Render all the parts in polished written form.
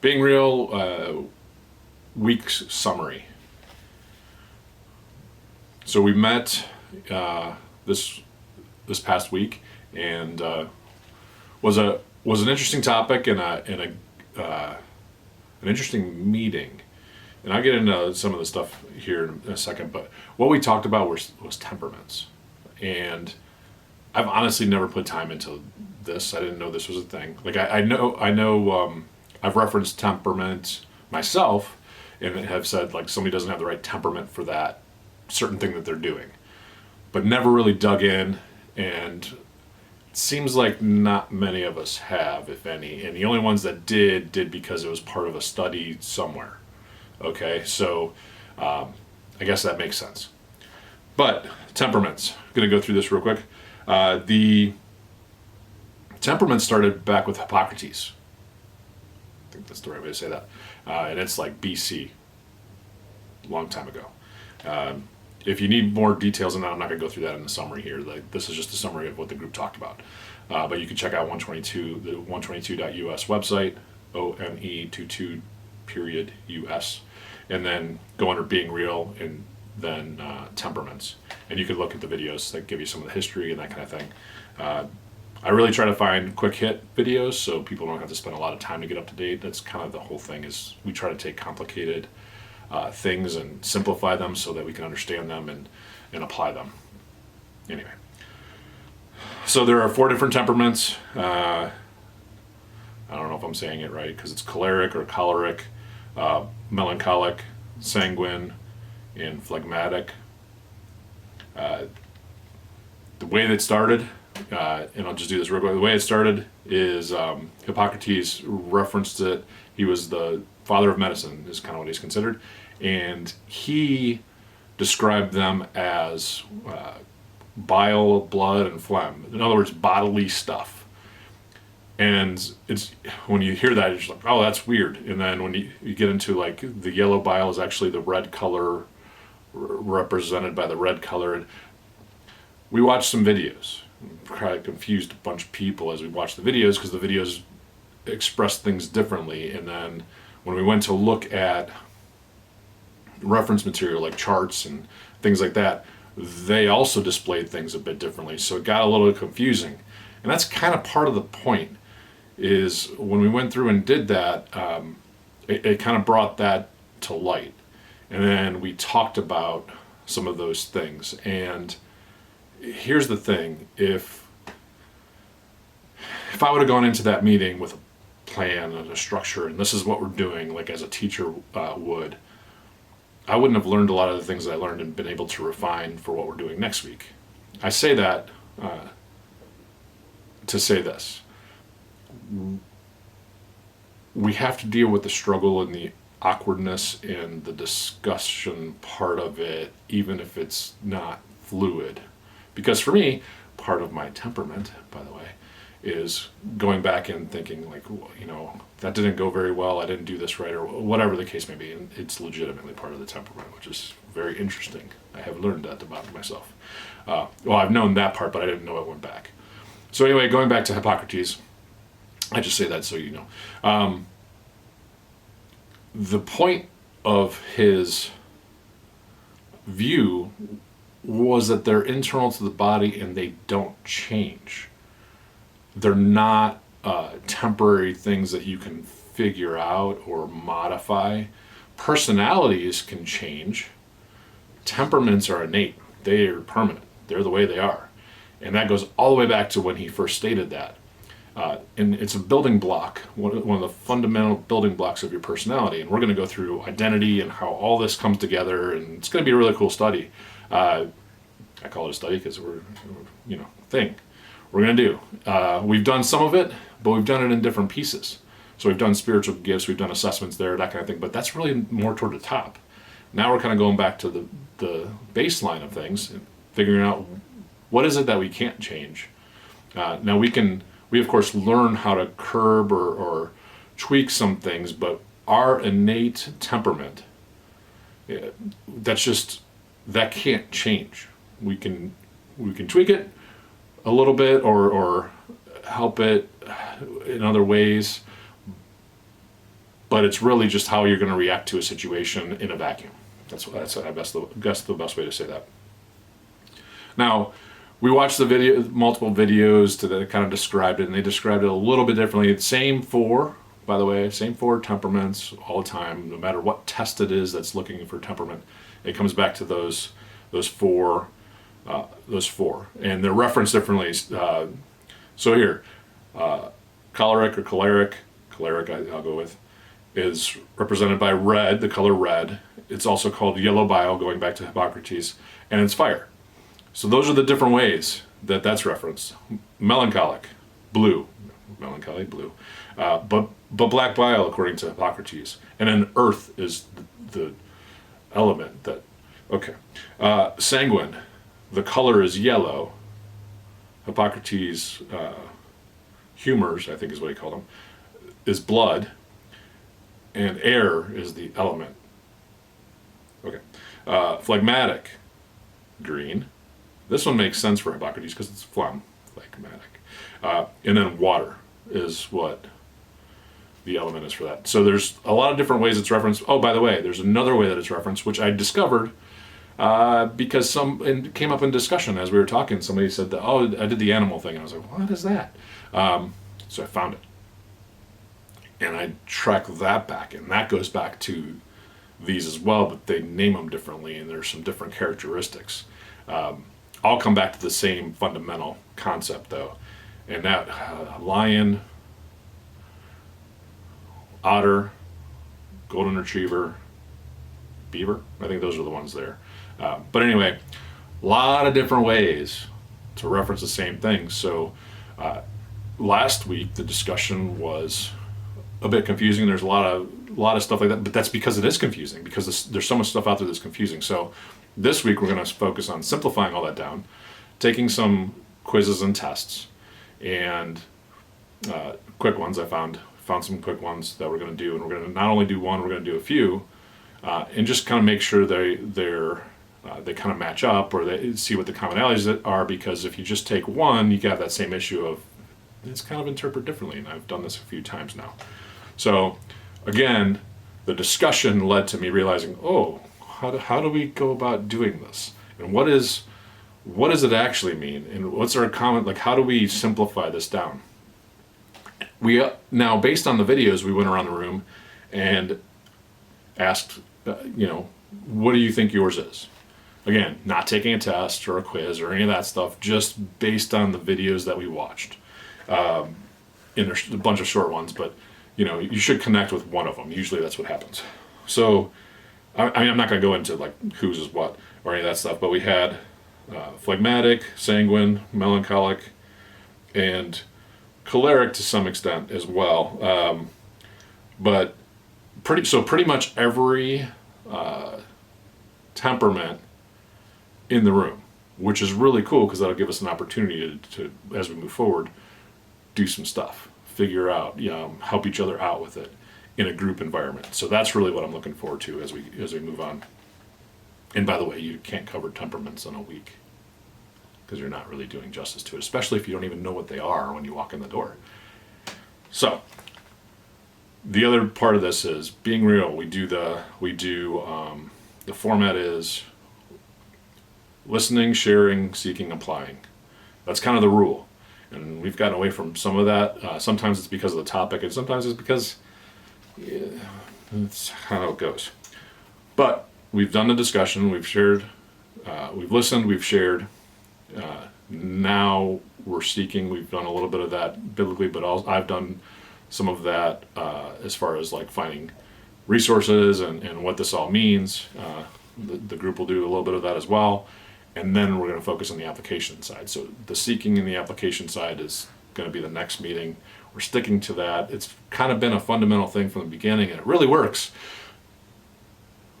Being Real week's summary. So we met this past week, and was an interesting topic and an interesting meeting. And I'll get into some of the stuff here in a second. But what we talked about was temperaments, and I've honestly never put time into this. I didn't know this was a thing. Like I know. I've referenced temperament myself, and have said like somebody doesn't have the right temperament for that certain thing that they're doing, but never really dug in. And it seems like not many of us have, if any. And the only ones that did because it was part of a study somewhere. Okay, so I guess that makes sense. But temperaments. I'm gonna go through this real quick. The temperament started back with Hippocrates. I think that's the right way to say that. And it's like BC, long time ago. If you need more details on that, I'm not going to go through that in the summary here. This is just a summary of what the group talked about. But you can check out 122, the 122.us website, OME22.US, and then go under Being Real and then Temperaments. And you can look at the videos that give you some of the history and that kind of thing. I really try to find quick hit videos so people don't have to spend a lot of time to get up to date. That's kind of the whole thing, is we try to take complicated things and simplify them so that we can understand them and apply them. Anyway, so there are 4 different temperaments. I don't know if I'm saying it right because it's choleric or choleric, melancholic, sanguine, and phlegmatic. The way that started, and I'll just do this real quick. The way it started is Hippocrates referenced it. He was the father of medicine, is kind of what he's considered, and he described them as bile, blood, and phlegm. In other words, bodily stuff. And it's when you hear that, you're just like, oh, that's weird. And then when you get into like the yellow bile is actually the red color, represented by the red color. We watched some videos. Kind of confused a bunch of people as we watched the videos because the videos express things differently. And then when we went to look at reference material like charts and things like that, they also displayed things a bit differently. So it got a little confusing. And that's kind of part of the point, is when we went through and did that, it kind of brought that to light. And then we talked about some of those things. And here's the thing, if I would have gone into that meeting with a plan and a structure, and this is what we're doing, like as a teacher would, I wouldn't have learned a lot of the things that I learned and been able to refine for what we're doing next week. I say that to say this. We have to deal with the struggle and the awkwardness and the discussion part of it, even if it's not fluid. Because for me, part of my temperament, by the way, is going back and thinking like, you know, that didn't go very well, I didn't do this right, or whatever the case may be. And it's legitimately part of the temperament, which is very interesting. I have learned that about myself. Well, I've known that part, but I didn't know it went back. So anyway, going back to Hippocrates, I just say that so you know. The point of his view was that they're internal to the body and they don't change. They're not temporary things that you can figure out or modify. Personalities can change. Temperaments are innate. They are permanent. They're the way they are. And that goes all the way back to when he first stated that. And it's a building block, one of the fundamental building blocks of your personality. And we're going to go through identity and how all this comes together. And it's going to be a really cool study. I call it a study because we're thing we're going to do. We've done some of it, but we've done it in different pieces. So we've done spiritual gifts, we've done assessments there, that kind of thing. But that's really more toward the top. Now we're kind of going back to the baseline of things and figuring out what is it that we can't change. Now we of course learn how to curb or tweak some things, but our innate temperament, that can't change. We can tweak it a little bit or help it in other ways, but but it's really just how you're going to react to a situation in a vacuum. That's I guess the best way to say that. Now, we watched the video, multiple videos that kind of described it, and they described it a little bit differently. Same four, by the way, same four temperaments all the time. No matter what test it is that's looking for temperament, it comes back to those four, and they're referenced differently. So here, choleric or choleric, I'll go with, is represented by red, the color red. It's also called yellow bile, going back to Hippocrates, and it's fire. So those are the different ways that that's referenced. Melancholic, blue, melancholy, blue, but black bile according to Hippocrates, and then earth is the element that. Okay, sanguine, the color is yellow. Hippocrates, humors, I think is what he called them, is blood, and air is the element. Okay, phlegmatic, green. This one makes sense for Hippocrates because it's phlegmatic. And then water is what the element is for that. So there's a lot of different ways it's referenced. Oh, by the way, there's another way that it's referenced, which I discovered because it came up in discussion as we were talking. Somebody said that, oh, I did the animal thing. And I was like, what is that? So I found it. And I tracked that back, and that goes back to these as well, but they name them differently, and there's some different characteristics. All come back to the same fundamental concept, though, and that lion, otter, golden retriever, beaver, I think those are the ones there. But anyway, a lot of different ways to reference the same thing. So last week the discussion was a bit confusing. There's a lot of stuff like that, but that's because it is confusing, because there's so much stuff out there that's confusing. So this week we're going to focus on simplifying all that down, taking some quizzes and tests, and quick ones. I found some quick ones that we're going to do, and we're going to not only do one, we're going to do a few, and just kind of make sure they kind of match up, or they see what the commonalities are. Because if you just take one, you have that same issue of it's kind of interpreted differently, and I've done this a few times now. So again, the discussion led to me realizing, oh, how do we go about doing this, and what does it actually mean, and what's our common, like, how do we simplify this down? We now, based on the videos, we went around the room and asked, what do you think yours is? Again, not taking a test or a quiz or any of that stuff, just based on the videos that we watched. And there's a bunch of short ones, but you should connect with one of them. Usually that's what happens. So I'm not going to go into like whose is what or any of that stuff, but we had phlegmatic, sanguine, melancholic, and choleric to some extent as well. But pretty much every temperament in the room, which is really cool because that'll give us an opportunity to as we move forward, do some stuff, figure out, help each other out with it in a group environment. So that's really what I'm looking forward to as we move on. And by the way, you can't cover temperaments in a week because you're not really doing justice to it, especially if you don't even know what they are when you walk in the door. So the other part of this is being real. The format is listening, sharing, seeking, applying. That's kind of the rule. And we've gotten away from some of that. Sometimes it's because of the topic, and sometimes it's because it's how it goes. But we've done the discussion, we've shared, we've listened, we've shared. Now we're seeking. We've done a little bit of that biblically, but I've done some of that as far as like finding resources and what this all means. The group will do a little bit of that as well. And then we're going to focus on the application side. So the seeking and the application side is going to be the next meeting. We're sticking to that. It's kind of been a fundamental thing from the beginning, and it really works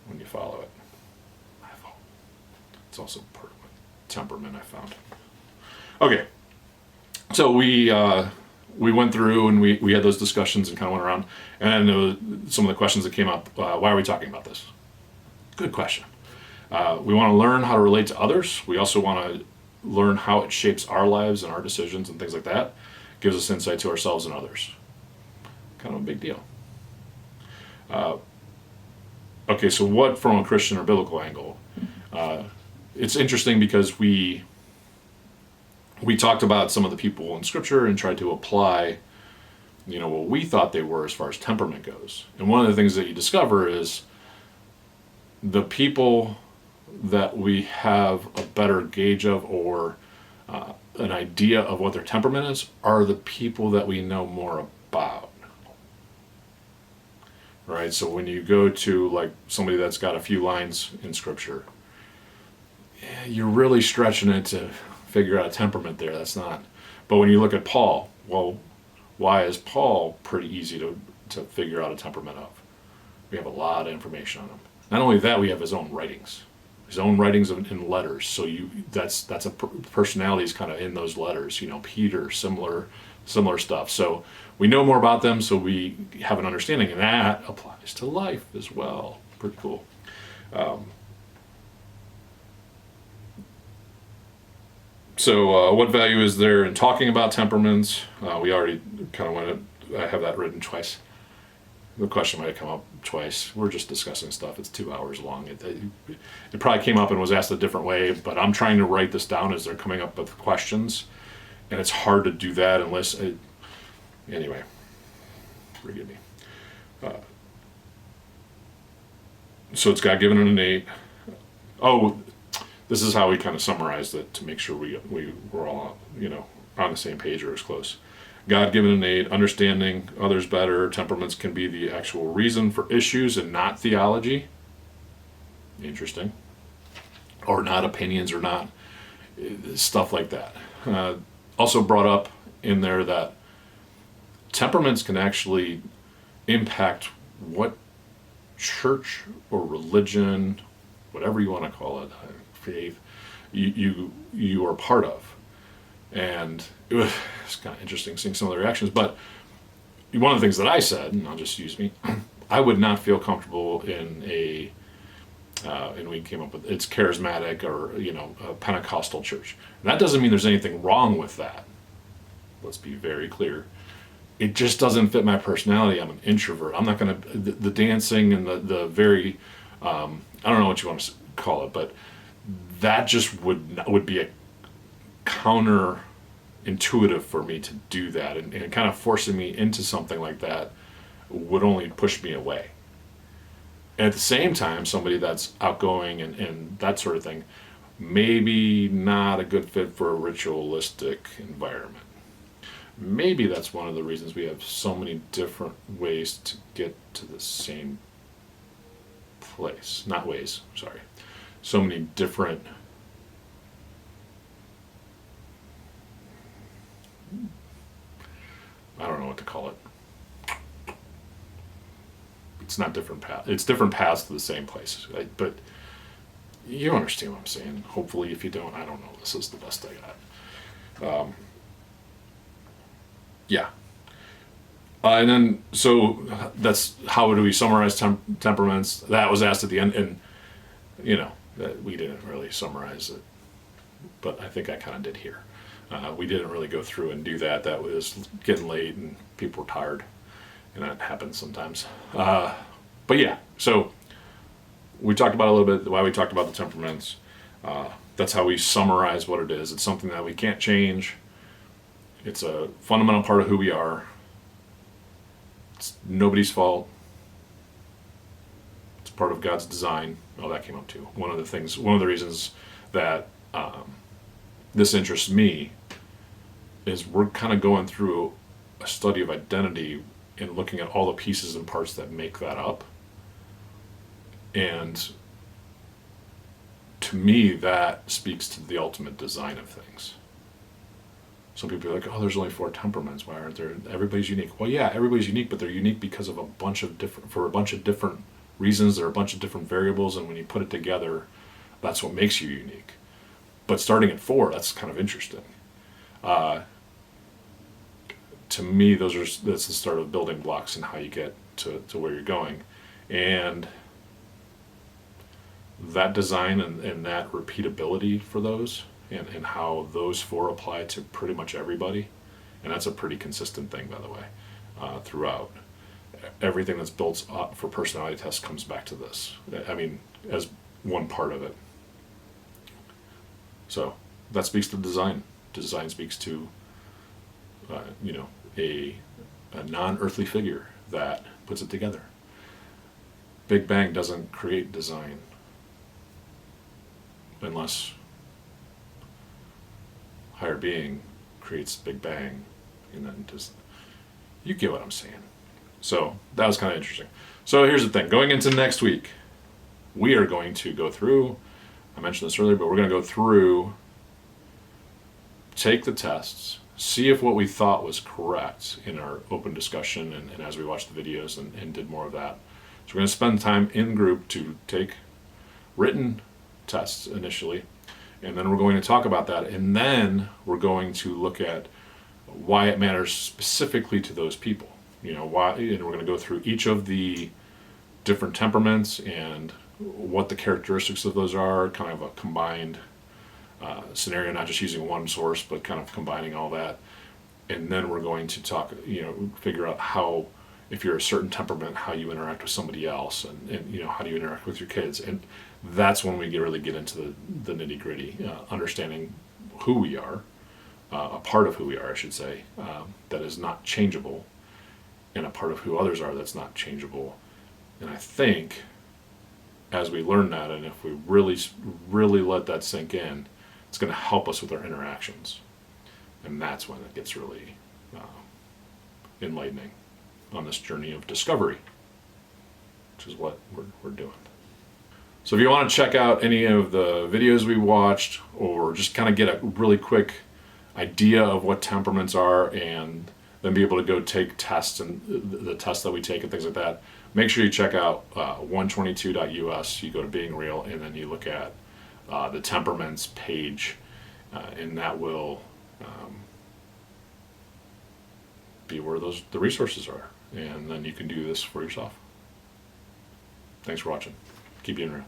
when you follow it. It's also part of my temperament, I found. Okay, so we went through and we had those discussions and kind of went around, and then some of the questions that came up. Why are we talking about this? Good question. We want to learn how to relate to others. We also want to learn how it shapes our lives and our decisions and things like that. Gives us insight to ourselves and others. Kind of a big deal. Okay, so what from a Christian or biblical angle? It's interesting because we talked about some of the people in Scripture and tried to apply, what we thought they were as far as temperament goes. And one of the things that you discover is the people that we have a better gauge of, or an idea of what their temperament is, are the people that we know more about. Right? So when you go to like somebody that's got a few lines in Scripture, you're really stretching it to figure out a temperament there. That's not. But when you look at Paul, well, why is Paul pretty easy to figure out a temperament of? We have a lot of information on him. Not only that, we have his own writings in letters. So that's a personality is kind of in those letters. Peter, similar stuff. So we know more about them, so we have an understanding, and that applies to life as well. Pretty cool. So what value is there in talking about temperaments? We already kind of went. I have that written twice. The question might have come up twice. We're just discussing stuff. It's 2 hours long. It probably came up and was asked a different way, but I'm trying to write this down as they're coming up with questions, and it's hard to do that unless. Anyway, forgive me. So it's God-given and innate. Oh, this is how we kind of summarized it to make sure we were all on the same page or as close. God-given innate, understanding others better. Temperaments can be the actual reason for issues and not theology. Interesting. Or not opinions, or not stuff like that. Also brought up in there that temperaments can actually impact what church or religion, whatever you want to call it, faith, you are part of. And it's kind of interesting seeing some of the reactions. But one of the things that I said, and I'll just use me, I would not feel comfortable in and we came up with, it's charismatic or, a Pentecostal church. And that doesn't mean there's anything wrong with that. Let's be very clear. It just doesn't fit my personality. I'm an introvert. I'm not going to, the dancing and the very, I don't know what you want to call it, but that just would be a counterintuitive for me to do that, and kind of forcing me into something like that would only push me away. And at the same time, somebody that's outgoing and that sort of thing, maybe not a good fit for a ritualistic environment. Maybe that's one of the reasons we have so many different ways to get to the same place. Not ways, sorry. So many different I don't know what to call it. It's not different paths. It's different paths to the same place. Right? But you understand what I'm saying. Hopefully, if you don't, I don't know. This is the best I got. Yeah. And then, so that's how do we summarize temperaments? That was asked at the end, and we didn't really summarize it, but I think I kind of did here. We didn't really go through and do that. That was getting late and people were tired, and that happens sometimes. But yeah, so we talked about a little bit why we talked about the temperaments. That's how we summarize what it is. It's something that we can't change. It's a fundamental part of who we are. It's nobody's fault. It's part of God's design. Oh, that came up too. One of the reasons that this interests me is we're kind of going through a study of identity and looking at all the pieces and parts that make that up. And to me, that speaks to the ultimate design of things. Some people are like, oh, there's only 4 temperaments. Why aren't there? Everybody's unique. Well, yeah, everybody's unique, but they're unique because of a bunch of different reasons. There are a bunch of different variables, and when you put it together, that's what makes you unique. But starting at 4, that's kind of interesting. To me, that's the start of building blocks and how you get to where you're going. And that design and that repeatability for those, and how those 4 apply to pretty much everybody, and that's a pretty consistent thing, by the way, throughout. everything that's built up for personality tests comes back to this. I mean, as one part of it. So that speaks to design. Design speaks to, you know, a non-earthly figure that puts it together. Big Bang doesn't create design unless higher being creates Big Bang, and then does. You get what I'm saying. So that was kind of interesting. So here's the thing. Going into next week, we are going to go through, I mentioned this earlier, but we're going to go through, take the tests, see if what we thought was correct in our open discussion and as we watched the videos and did more of that. So we're going to spend time in group to take written tests initially, and then we're going to talk about that, and then we're going to look at why it matters specifically to those people. You know, why, and we're going to go through each of the different temperaments and what the characteristics of those are, kind of a combined scenario, not just using one source, but kind of combining all that. And then we're going to talk, you know, figure out how, if you're a certain temperament, how you interact with somebody else, and you know, how do you interact with your kids. And that's when we really get into the nitty gritty, understanding who we are, a part of who we are, I should say, that is not changeable, and a part of who others are that's not changeable. And I think as we learn that, and if we really let that sink in, it's going to help us with our interactions. And that's when it gets really enlightening on this journey of discovery, which is what we're doing. So if you want to check out any of the videos we watched, or just kind of get a really quick idea of what temperaments are, and then be able to go take tests and the tests that we take and things like that, make sure you check out 122.us. You go to Being Real, and then you look at the temperaments page, and that will be where the resources are, and then you can do this for yourself. Thanks for watching. Keep being real.